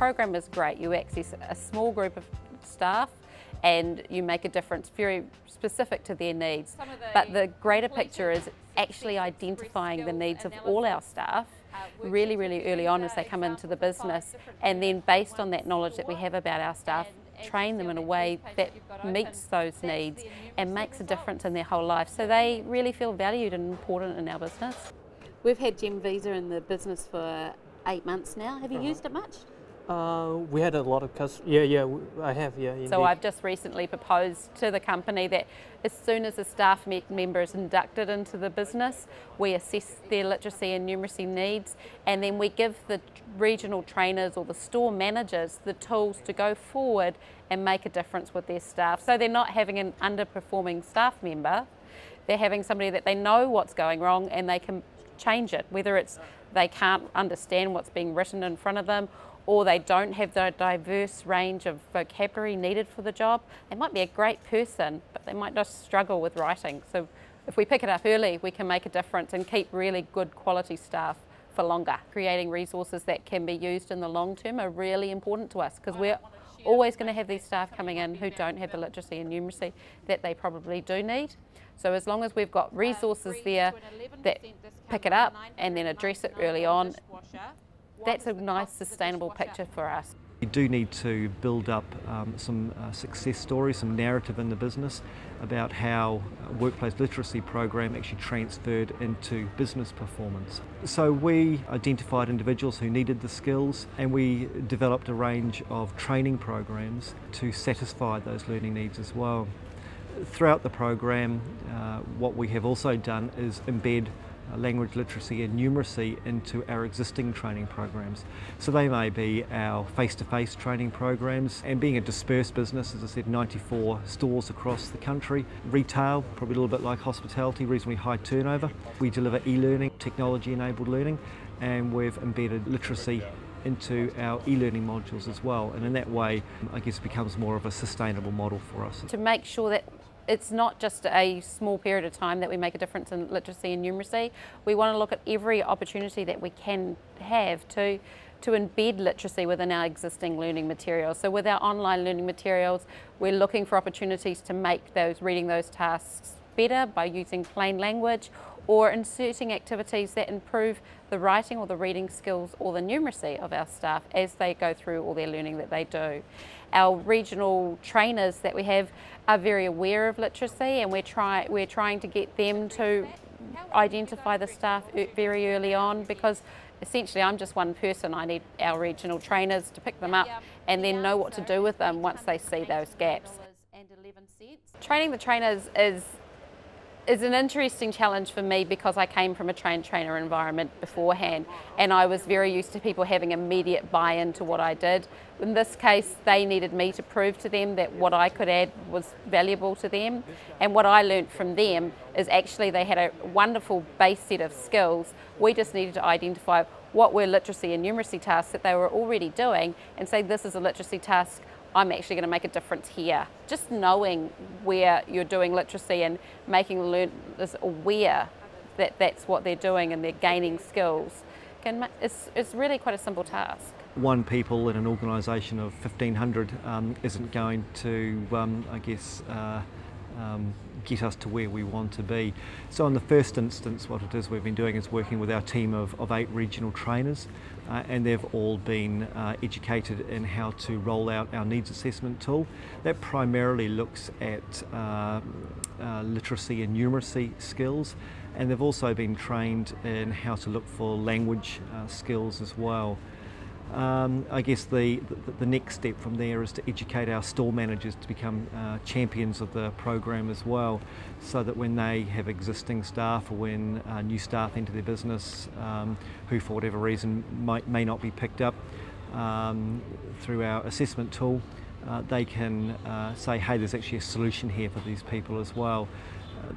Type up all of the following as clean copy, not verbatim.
program is great. You access a small group of staff and you make a difference very specific to their needs. But the greater picture is actually identifying the needs of all our staff really, really early on as they come into the business, and then based on that knowledge that we have about our staff, train them in a way that meets those needs and makes a difference in their whole life, so they really feel valued and important in our business. We've had Gem Visa in the business for 8 months now. Have you used it much? We had a lot of customers. Yeah, I have, yeah. Indeed. So I've just recently proposed to the company that as soon as a staff member is inducted into the business, we assess their literacy and numeracy needs, and then we give the regional trainers or the store managers the tools to go forward and make a difference with their staff. So they're not having an underperforming staff member, they're having somebody that they know what's going wrong and they can change it, whether it's they can't understand what's being written in front of them, or they don't have the diverse range of vocabulary needed for the job. They might be a great person, but they might just struggle with writing. So if we pick it up early, we can make a difference and keep really good quality staff for longer. Creating resources that can be used in the long term are really important to us, because we're always going to have these staff coming in who don't have the literacy and numeracy that they probably do need. So as long as we've got resources there that pick it up and then address it early on, that's a nice sustainable picture for us. We do need to build up some success stories, some narrative in the business about how a workplace literacy program actually transferred into business performance. So we identified individuals who needed the skills, and we developed a range of training programs to satisfy those learning needs as well. Throughout the program, what we have also done is embed language literacy and numeracy into our existing training programs. So they may be our face-to-face training programs, and being a dispersed business, as I said, 94 stores across the country, retail, probably a little bit like hospitality, reasonably high turnover. We deliver e-learning, technology-enabled learning, and we've embedded literacy into our e-learning modules as well, and in that way I guess it becomes more of a sustainable model for us. To make sure that it's not just a small period of time that we make a difference in literacy and numeracy, we want to look at every opportunity that we can have to embed literacy within our existing learning materials. So with our online learning materials, we're looking for opportunities to make reading those tasks better by using plain language, or inserting activities that improve the writing or the reading skills or the numeracy of our staff as they go through all their learning that they do. Our regional trainers that we have are very aware of literacy, and we're trying to get them to identify the staff very early on, because essentially I'm just one person. I need our regional trainers to pick them up and then know what to do with them once they see those gaps. Training the trainers is an interesting challenge for me, because I came from a trainer environment beforehand, and I was very used to people having immediate buy-in to what I did. In this case, they needed me to prove to them that what I could add was valuable to them, and what I learnt from them is actually they had a wonderful base set of skills. We just needed to identify what were literacy and numeracy tasks that they were already doing and say, this is a literacy task, I'm actually going to make a difference here. Just knowing where you're doing literacy and making learners aware that that's what they're doing and they're gaining skills is really quite a simple task. One people in an organisation of 1,500 isn't going to, get us to where we want to be. So in the first instance, what it is we've been doing is working with our team of 8 regional trainers, and they've all been educated in how to roll out our needs assessment tool. That primarily looks at literacy and numeracy skills, and they've also been trained in how to look for language skills as well. I guess the next step from there is to educate our store managers to become champions of the program as well, so that when they have existing staff, or when new staff enter their business who for whatever reason may not be picked up through our assessment tool, they can say, hey, there's actually a solution here for these people as well.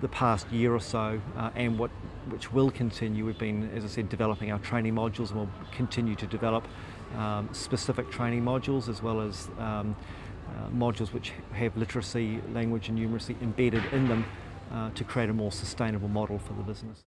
The past year or so, and which will continue, we've been, as I said, developing our training modules, and we'll continue to develop specific training modules, as well as modules which have literacy, language and numeracy embedded in them to create a more sustainable model for the business.